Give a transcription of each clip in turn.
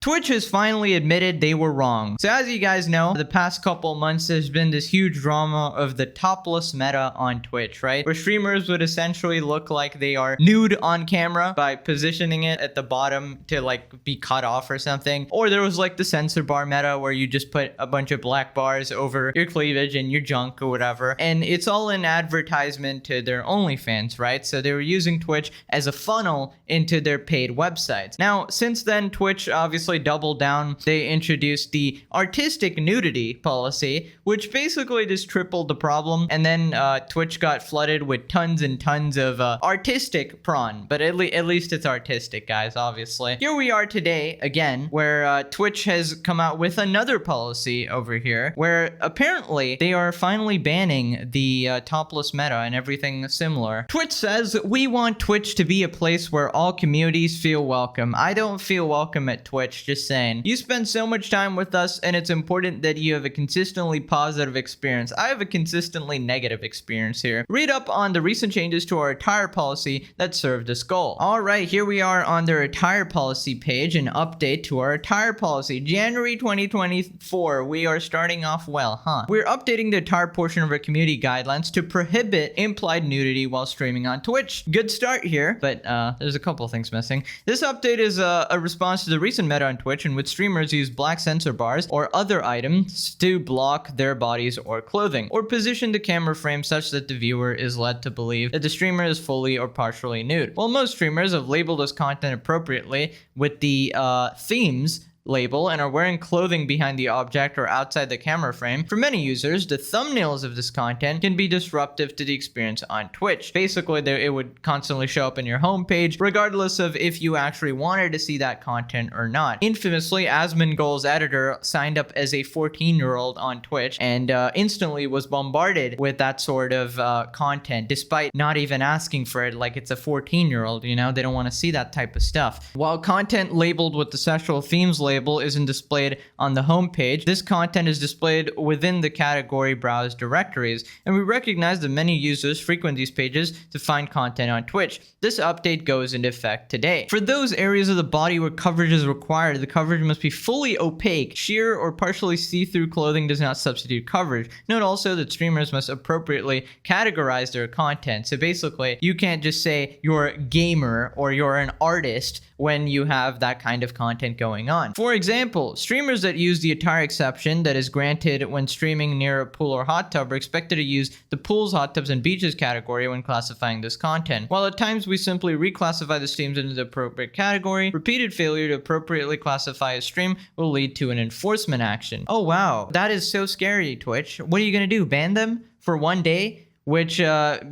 Twitch has finally admitted they were wrong. So as you guys know, the past couple months there's been this huge drama of the topless meta on Twitch, right? Where streamers would essentially look like they are nude on camera by positioning it at the bottom to like be cut off or something. Or there was like the censor bar meta where you just put a bunch of black bars over your cleavage and your junk or whatever. And it's all an advertisement to their OnlyFans, right? So they were using Twitch as a funnel into their paid websites. Now, since then, Twitch obviously doubled down. They introduced the artistic nudity policy, which basically just tripled the problem. And then Twitch got flooded with tons and tons of artistic prawn, but at least it's artistic, guys, obviously. Here we are today again, where Twitch has come out with another policy over here, where apparently they are finally banning the topless meta and everything similar. Twitch says, "We want Twitch to be a place where all communities feel welcome." I don't feel welcome at Twitch, just saying. You spend so much time with us and it's important that you have a consistently positive experience. I have a consistently negative experience here. Read up on the recent changes to our attire policy that serve this goal. Alright, here we are on their attire policy page, an update to our attire policy. January 2024, we are starting off well, huh? We're updating the attire portion of our community guidelines to prohibit implied nudity while streaming on Twitch. Good start here, but there's a couple things missing. This update is a response to the recent meta on Twitch in which streamers use black censor bars or other items to block their bodies or clothing, or position the camera frame such that the viewer is led to believe that the streamer is fully or partially nude. While most streamers have labeled this content appropriately with the themes label and are wearing clothing behind the object or outside the camera frame, for many users, the thumbnails of this content can be disruptive to the experience on Twitch. Basically, it would constantly show up in your homepage, regardless of if you actually wanted to see that content or not. Infamously, Asmongold's editor signed up as a 14-year-old on Twitch and instantly was bombarded with that sort of content, despite not even asking for it. Like, it's a 14-year-old, you know? They don't want to see that type of stuff. While content labeled with the sexual themes label isn't displayed on the homepage, this content is displayed within the category browse directories, and we recognize that many users frequent these pages to find content on Twitch. This update goes into effect today. For those areas of the body where coverage is required, the coverage must be fully opaque. Sheer or partially see-through clothing does not substitute coverage. Note also that streamers must appropriately categorize their content. So basically, you can't just say you're a gamer or you're an artist when you have that kind of content going on. For example, streamers that use the attire exception that is granted when streaming near a pool or hot tub are expected to use the pools, hot tubs, and beaches category when classifying this content. While at times we simply reclassify the streams into the appropriate category, repeated failure to appropriately classify a stream will lead to an enforcement action. Oh wow, that is so scary, Twitch. What are you gonna do, ban them for one day? Which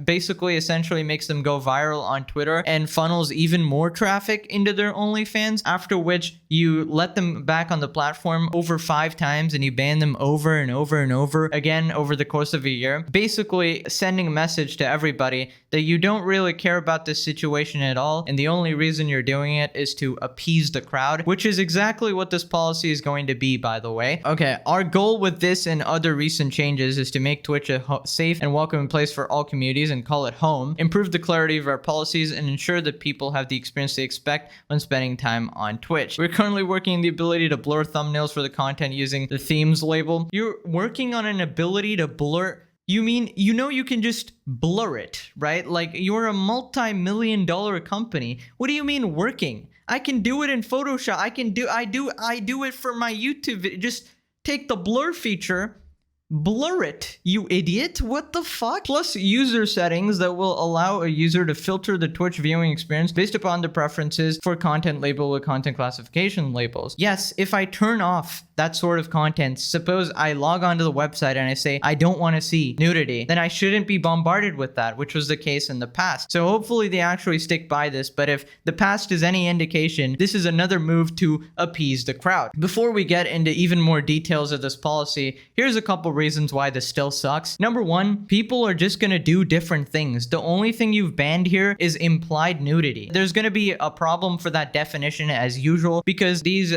basically essentially makes them go viral on Twitter and funnels even more traffic into their OnlyFans, after which you let them back on the platform over 5 times and you ban them over and over and over again over the course of a year, basically sending a message to everybody that you don't really care about this situation at all, and the only reason you're doing it is to appease the crowd, which is exactly what this policy is going to be, by the way. Okay, our goal with this and other recent changes is to make Twitch a safe and welcoming place for all communities and call it home, improve the clarity of our policies, and ensure that people have the experience they expect when spending time on Twitch. We're currently working on the ability to blur thumbnails for the content using the themes label. You're working on an ability to blur? You mean, you know, you can just blur it, right? Like, you're a multi-million-dollar company. What do you mean working? I can do it in Photoshop. I do it for my YouTube video. Just take the blur feature, blur it, you idiot. What the fuck? Plus user settings that will allow a user to filter the Twitch viewing experience based upon their preferences for content label with content classification labels. Yes, if I turn off that sort of content, suppose I log onto the website and I say I don't want to see nudity, then I shouldn't be bombarded with that, which was the case in the past. So hopefully they actually stick by this, but if the past is any indication, this is another move to appease the crowd. Before we get into even more details of this policy, here's a couple reasons why this still sucks. Number one, people are just gonna do different things. The only thing you've banned here is implied nudity. There's gonna be a problem for that definition as usual because these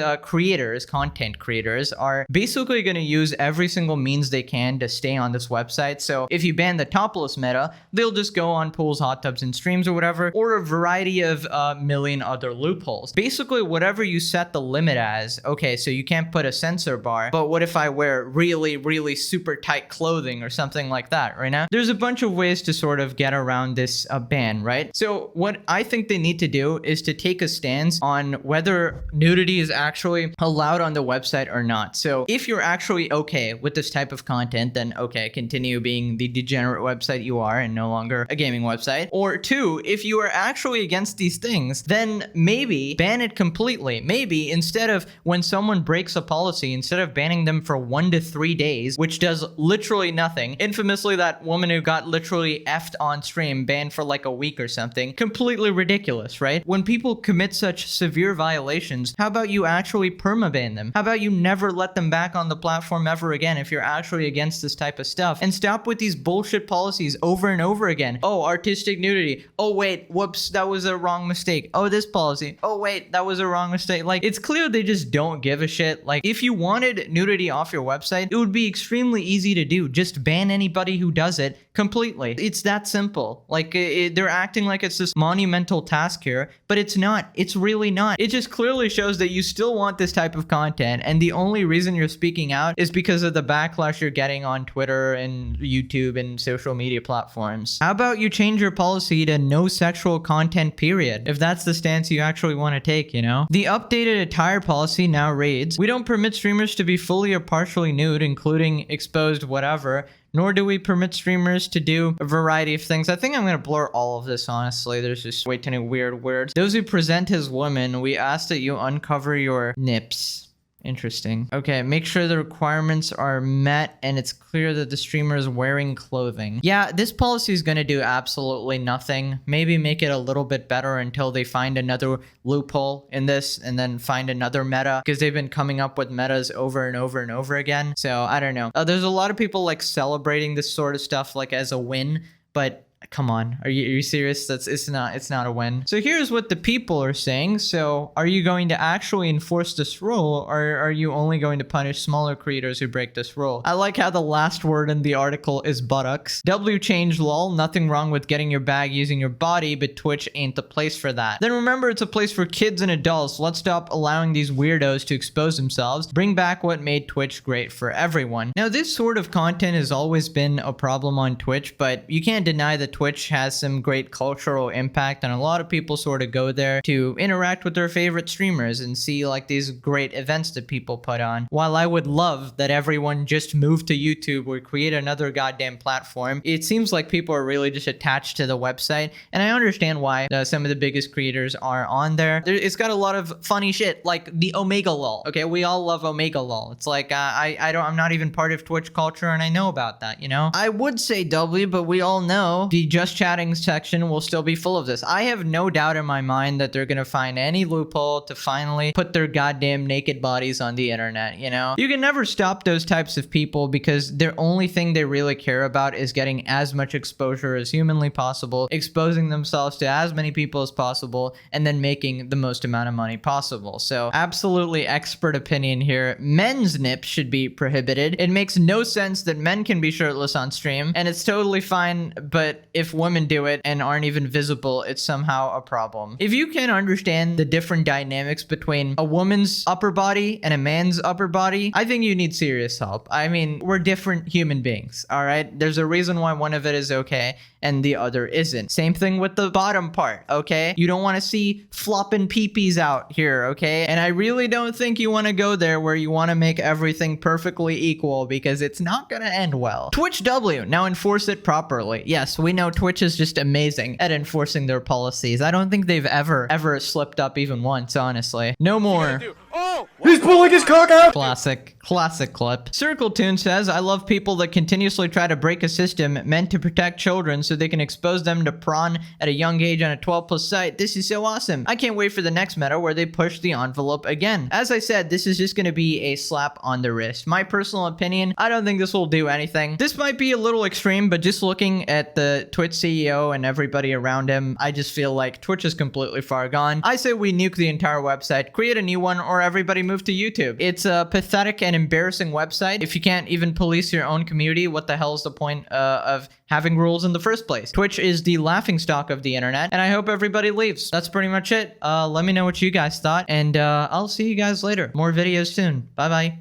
content creators, are basically gonna use every single means they can to stay on this website. So if you ban the topless meta, they'll just go on pools, hot tubs, and streams or whatever, or a variety of million other loopholes. Basically, whatever you set the limit as, okay, so you can't put a censor bar, but what if I wear really, really super tight clothing or something like that, right now? There's a bunch of ways to sort of get around this ban, right? So what I think they need to do is to take a stance on whether nudity is actually allowed on the website or not. So if you're actually okay with this type of content, then okay, continue being the degenerate website you are and no longer a gaming website. Or two, if you are actually against these things, then maybe ban it completely. Maybe instead of when someone breaks a policy, instead of banning them for 1 to 3 days, which does literally nothing. Infamously, that woman who got literally effed on stream banned for like a week or something. Completely ridiculous, right? When people commit such severe violations, how about you actually permaban them? How about you never let them back on the platform ever again if you're actually against this type of stuff? And stop with these bullshit policies over and over again. Oh, artistic nudity. Oh, wait, whoops, that was a wrong mistake. Oh, this policy. Oh, wait, that was a wrong mistake. Like, it's clear they just don't give a shit. Like, if you wanted nudity off your website, it would be extremely easy to do. Just ban anybody who does it completely. It's that simple. Like, they're acting like it's this monumental task here, but it's not. It's really not. It just clearly shows that you still want this type of content, and the only reason you're speaking out is because of the backlash you're getting on Twitter and YouTube and social media platforms. How about you change your policy to no sexual content, period, if that's the stance you actually want to take, you know? The updated attire policy now reads, we don't permit streamers to be fully or partially nude, including exposed whatever, nor do we permit streamers to do a variety of things. I think I'm going to blur all of this, honestly. There's just way too many weird words. Those who present as women, we ask that you uncover your nips. Interesting. Okay, make sure the requirements are met and it's clear that the streamer is wearing clothing. Yeah, this policy is going to do absolutely nothing. Maybe make it a little bit better until they find another loophole in this and then find another meta, because they've been coming up with metas over and over and over again. So I don't know. There's a lot of people like celebrating this sort of stuff like as a win, but come on, are you serious? It's not a win. So here's what the people are saying. So are you going to actually enforce this rule, or are you only going to punish smaller creators who break this rule? I like how the last word in the article is buttocks. W change lol, nothing wrong with getting your bag using your body, but Twitch ain't the place for that. Then remember, it's a place for kids and adults. Let's stop allowing these weirdos to expose themselves. Bring back what made Twitch great for everyone. Now, this sort of content has always been a problem on Twitch, but you can't deny that Twitch has some great cultural impact, and a lot of people sort of go there to interact with their favorite streamers and see like these great events that people put on. While I would love that everyone just move to YouTube or create another goddamn platform, it seems like people are really just attached to the website, and I understand why some of the biggest creators are on there. It's got a lot of funny shit, like the Omega lol. Okay, we all love Omega lol. It's like I'm not even part of Twitch culture, and I know about that, you know? I would say W, but we all know the just chatting section will still be full of this. I have no doubt in my mind that they're gonna find any loophole to finally put their goddamn naked bodies on the internet, you know? You can never stop those types of people because their only thing they really care about is getting as much exposure as humanly possible, exposing themselves to as many people as possible, and then making the most amount of money possible. So absolutely expert opinion here. Men's nips should be prohibited. It makes no sense that men can be shirtless on stream, and it's totally fine, but if women do it and aren't even visible, it's somehow a problem. If you can understand the different dynamics between a woman's upper body and a man's upper body, I think you need serious help. I mean, we're different human beings, all right? There's a reason why one of it is okay and the other isn't. Same thing with the bottom part, okay? You don't want to see flopping peepees out here, okay? And I really don't think you want to go there where you want to make everything perfectly equal, because it's not going to end well. Twitch W, now enforce it properly. Yes, we know Twitch is just amazing at enforcing their policies. I don't think they've ever slipped up even once, honestly. No more. Oh! He's pulling his cock out! Classic clip. Circle Tune says, I love people that continuously try to break a system meant to protect children so they can expose them to prawn at a young age on a 12+ site. This is so awesome. I can't wait for the next meta where they push the envelope again. As I said, this is just going to be a slap on the wrist. My personal opinion, I don't think this will do anything. This might be a little extreme, but just looking at the Twitch CEO and everybody around him, I just feel like Twitch is completely far gone. I say we nuke the entire website, create a new one, or everybody move to YouTube. It's a pathetic and embarrassing website. If you can't even police your own community, what the hell is the point of having rules in the first place? Twitch is the laughingstock of the internet, and I hope everybody leaves. That's pretty much it. Let me know what you guys thought, and I'll see you guys later. More videos soon. Bye-bye.